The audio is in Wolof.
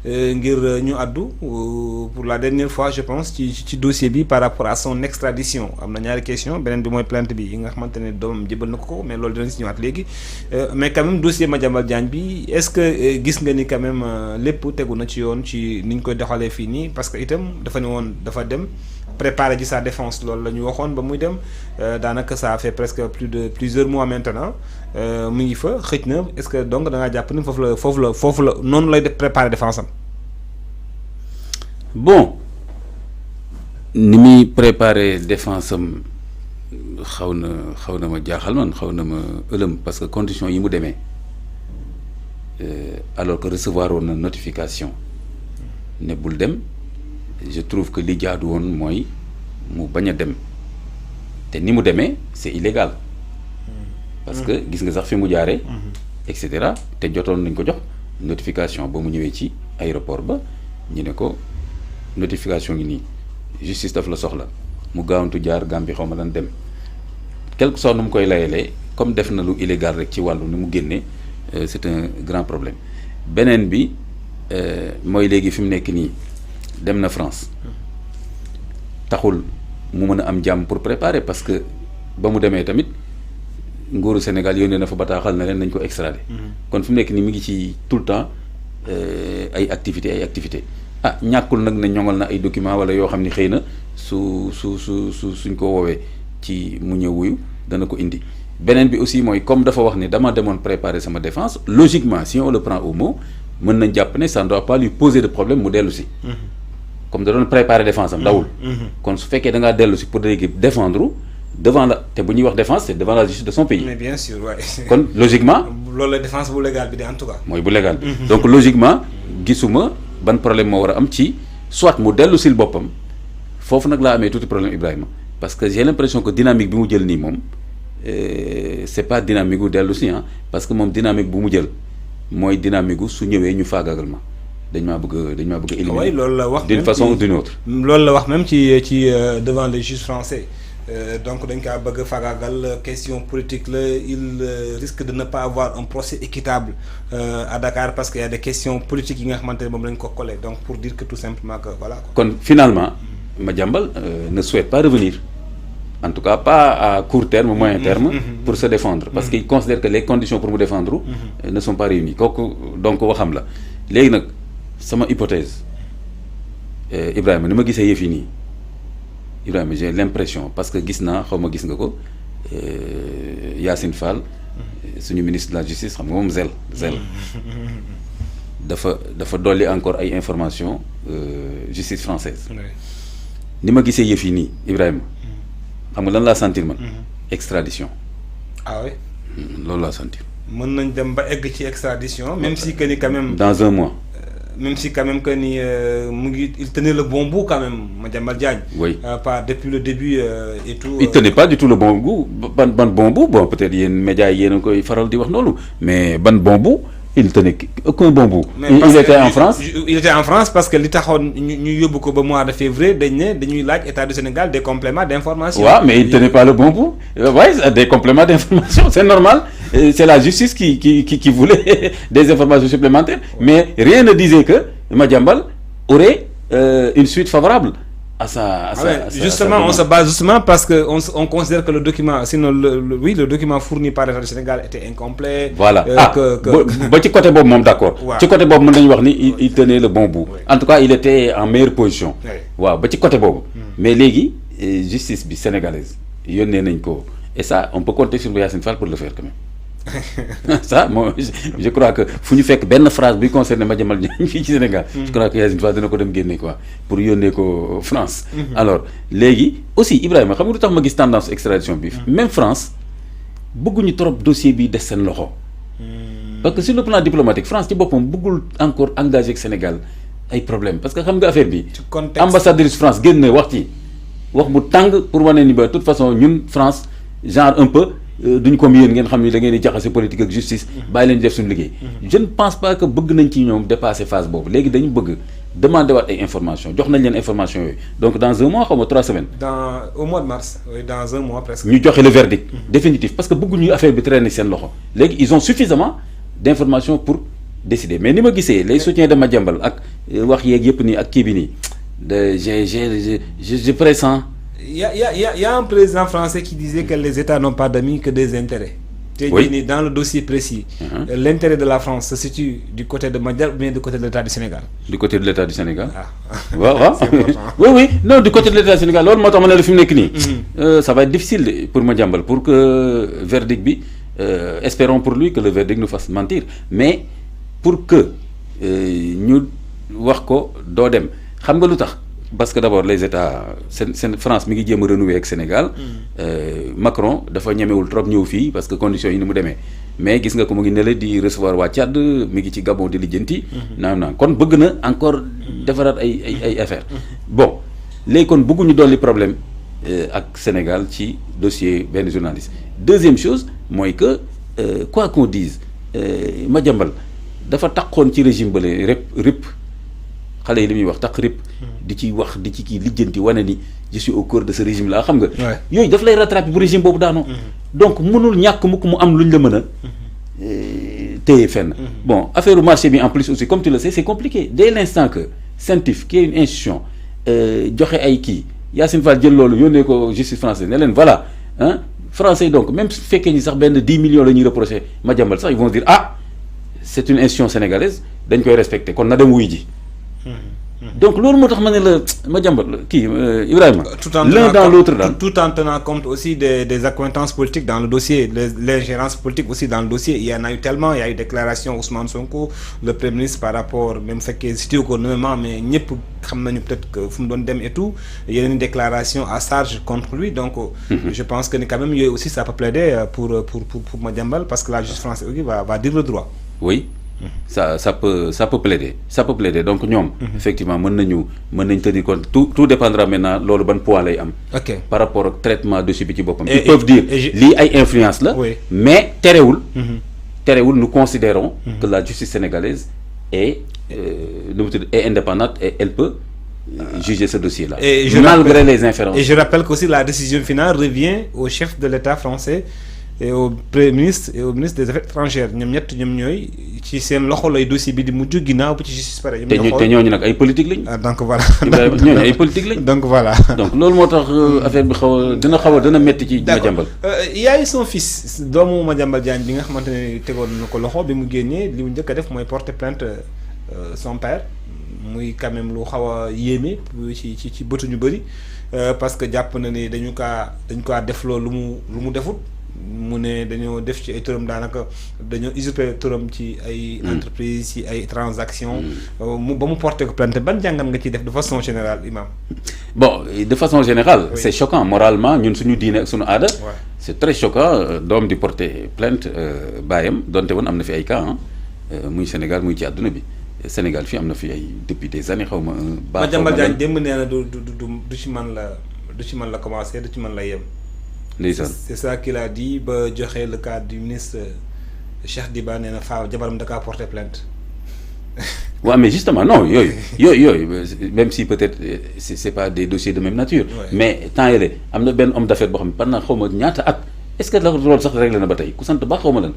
ngir ñu addu pour la dernière fois je pense ci dossier bi par rapport à son extradition am na ñaari question beneen bi mooy plainte bi yi nga xamante ne doomam jëbal na ko mais loolu dinañ si ñëwaat léegi mais quand même dossier Madiambal Diagne bi est-ce que gis nga ni quand même lépp tegu na ci yoon ci ni ñu koy doxalee fii nii parce que itam dafa ne woon dafa dem préparer ji sa défense loolu la ñu waxoon ba muy dem daanaka ça fait presque plusieurs mois maintenant mu ngi fa xëj na est-ce que donc da ngaa jàpp ni foofu la noonu lay def préparer défense am. bon ni muy préparer défense am xaw na ma jaaxal man xaw na ma ëlëm parce que conditions yi mu demee alors que recevoir woon na notification ne bul dem je trouve que li jaadu woon mooy mu bañ a dem te ni mu demee c'est illégal parce que gis nga sax fi mu jaaree et cetera te jotoon nañ ko jox notification ba mu ñëwee ci aéroport ba ñu ne ko notification ngi nii justice daf la soxla mu gaawantu jaar Gambie xaw ma lan dem quelque sorte nu mu koy layalee comme def na lu illégal rek ci wàllu ni mu génnee c'est un grand problème beneen bi mooy léegi fi mu nekk nii dem na France taxul mu mën a am jàmm pour préparer parce que ba mu demee tamit nguuru Sénégal yónnee na fa bataaxal na leen nañ ko extrader kon fi mu nekk nii mi ngi ci tout le temps ay activités ah ñàkkul nag ne ñoŋal na ay documents wala yoo xam ni xëy na suñ ko woowee ci mu ñëw wuyu dana ko indi beneen bi aussi mooy comme dafa wax ne dama demoon préparer sama défense logiquement si on le prend au mot mën nañ jàpp ne ça ne doit pas lui poser de problème mu dellu si comme da doon préparer défense am dawul kon su fekkee da ngaa dellu si pour léegi défendre devant la te bu ñuy wax défense c'est devant la justice de son pays. mais bien sûr ouais. kon logiquement. loolu la défense bu légal bi de en tout cas. mooy bu légal bi donc logiquement gisuma ban problème moo war a am ci soit mu dellu sil boppam foofu nag laa amee tuuti problème Ibrahima parce que j'ai l'impression que dynamique bi mu jël nii moom c'est pas dynamique gu dellu si parce que moom dynamique bu mu jël mooy dynamique gu su ñëwee ñu faagaagal ma dañ maa bëgg a éliminer loolu la wax d'une façon ou d'une autre. loolu la wax même ci devant les juges français. Donc dañ kaa bëgg a faagaagal question politique la il risque de ne pas avoir un procès équitable à Dakar parce qu'il y a des questions politiques yi nga xamante ne moom lañ ko collé donc pour dire que tout simplement que voilà. kon finalement Madiambal ne souhaite pas revenir en tout cas pas à court terme moyen terme pour se défendre parce qu'il considère que les conditions pour mu défendre ne sont pas réunies kooku donc waxam la léegi nag sama hypothèse Ibrahima ni ma gisee yëf yi nii Ibrahima j'ai l'impression parce que gis naa xaw ma gis nga ko Yacine Fall suñu ministre de la justice xam nga moom zel dafa dolli encore ay informations justice française ni ma gisee yëf yi nii Ibrahima xam nga lan laa sentir man extradition. Ah oui. loolu laa sentir. mën nañ dem ba egg ci extradition même si que ni quand même. dans un mois. même si quand même que ni mu ngi il tenait le bon bout quand même Madiambal Diagne. Oui. Pas depuis le début et tout. Il tenait pas du tout le bon bout ban bon bout bon peut-être yéen médias yi yéen a koy faral di wax noonu mais ban bon bout il tenait aucun bon bout. il était en France. Il était en France parce que li taxoon ñu yóbbu ko ba mois de février dañ ne dañuy laaj état du Sénégal des compléments d'information. waaw mais il tenait pas le bon bout ouais des compléments d'information c'est normal c'est la justice qui voulait des informations supplémentaires mais rien ne disait que Madiambal aurait une suite favorable à sa justement on se base justement parce que on considère que le document sinon le document fourni par l'État du Sénégal était incomplet. Voilà ba ci côté boobu moom d'accord. ci côté boobu mën nañu wax ni il tenait le bon bout. En tout cas il était en meilleure position. waaw ba ci côté boobu. mais léegi justice bi sénégalaise yónnee nañ ko et ça on peut compter sur Yacine Fall pour le faire quand même. ça moi je crois que fu ñu fekk benn phrase buy concerné Madiambal Diagne fii ci Sénégal. je crois que Yacine Fall dina ko dem génne quoi pour yónnee ko France. alors léegi aussi Ibrahima xam nga lu tax ma gis tendance extradition bi. même France bëgguñu trop dossier bi des seen loxo. parce que sur le plan diplomatique France ci boppam bëggul encore engagé ak Sénégal ay problème parce que xam nga affaire bi. ambassadrice France génn wax ci wax bu tàng pour wane ni ba de toute façon ñun France genre un peu. duñ comme yéen ngeen xam ni da ngeen di jaxase politique ak justice bàyyi leen di def suñu liggéey je ne pense pas que bëgg nañ ci ñoom dépasser phase boobu léegi dañu bëgg demander waat ay information jox nañ leen information yooyu donc dans un mois xaw ma 3 semaines au mois de mars oui, dans un mois presque ñu joxe le verdict définitif parce que bëgguñu affaire bi traîner seen loxo léegi ils ont suffisamment d'informations pour décider mais ni ma gisee les soutiens de Madiambal ak wax yeeg yëpp nii ak kii bi nii je pressens. Il y a un président français qui disait que les États n'ont pas d'amis que des intérêts. Oui. Dans le dossier précis, l'intérêt de la France se situe du côté de Madiambal ou bien du côté de l'État du Sénégal? Du côté de l'État du Sénégal. Ah. Oui, non, du côté de l'État du Sénégal. Ça va être difficile pour Madiambal, pour que verdict bi, espérons pour lui que le verdict nous fasse mentir. Mais pour que nous wax ko do dem, xam nga lutax? Parce que d'abord les États France mi ngi jéem a renouer ak Sénégal Macron dafa ñemewul trop ñëw fii parce que conditions yi ni mu demee mais gis nga ko mu ngi nele di recevoir waa Tchad mi ngi ci Gabon di lijjanti naam kon bëgg na encore defaraat ay affaire bon léegi kon bëgguñu dolli problème ak Sénégal ci dossier benn journaliste. Deuxième chose mooy que quoi qu'on dise Madiambal dafa taqoon ci régime bële rip xale yi li muy wax taq rip di ci wax di ci kii lijjanti wane ni je suis au cœur de ce régime là xam nga. yooyu daf lay rattraper bu régime boobu daanoo. donc mënul ñàkk mukk mu am luñ la mën a téye fenn. bon affaire u marché bi en plus aussi comme tu le sais c'est compliqué dès l'instant que CENTIF qui est une institution joxe ay kii Yacine Fall jël loolu yónnee ko justice française ne leen voilà hein français donc même su fekkee ni sax benn 10 millions la ñuy reproché Madiambal sax ils vont dire ah c'est une institution sénégalaise dañ koy respecter kon na dem wuy ji. Donc loolu moo tax ma ne la Madiambal kii Ibrahima. L'un dans l'autre daal tout en tenant compte aussi des accointances politiques dans le dossier, l'ingérence politique aussi dans le dossier. Il y en a eu tellement, il y a eu déclaration Ousmane Sonko, le Premier ministre par rapport même fait que c'était économiquement mais ñëpp xam nañu peut-être que fu mu doon dem et tout il y a une déclaration à charge contre lui donc je pense que quand même yooyu aussi ça peut plaider pour Madiambal parce que la justice française va dire le droit. Oui. Ça peut plaider donc ñoom effectivement mën nañ tenir compte tout dépendra maintenant loolu ban poids lay am par rapport au traitement dossier bi ci boppam ils peuvent dire lii ay influence la mais terewul nous considérons que la justice sénégalaise est indépendante et elle peut juger ce dossier là malgré les inférences. Et je rappelle qu'aussi la décision finale revient au chef de l'État français et au Premier ministre et au ministre des Affaires étrangères ñoom ñooy ci seen loxo lay dossier bi di mujj ginnaaw bu ci justice pare. te ñooñu nag ay politique lañ. donc voilà. ñooñu ay politique lañ. donc voilà. donc loolu moo tax affaire bi dina metti ci Madiambal. Il y a eu son fils doomu Madiambal Diagne bi nga xamante ne tegoon na ko loxo bi mu génnee li mu njëkk a def mooy porter plainte son père muy quand même lu xaw a yéeme ci bëtu ñu bëri parce que jàpp na ni dañu kaa def loolu lu mu defut. mu ne dañoo def ci ay turam daanaka dañoo usurper turam ci ay entreprise ci ay transactions ba mu porté ko plainte ban jàngat nga ciy def de façon générale Imam. Bon de façon générale c'est choquant moralement ñun suñu diine ak suñu aada c'est très choquant doom di porter plainte baayam donte woon am na fi ay cas muy Sénégal muy ci àdduna bi Sénégal fii am na fi ay depuis des années xaw ma Madiambal Diagne démb nee na du ci man la commencé du ci man la yem. C'est ça qu'il a dit ba joxe le cas du ministre Cheikh Diba nee na faa jabaram da kaa porter plainte. Ouais mais justement non yooyu même si peut-être c'est pas des dossiers de même nature. Mais tant yële am na benn homme d'affaires boo xam ne pendant xaw ma ñaata at est-ce que loolu sax réglé na ba tey ku sant ba xaw ma lan.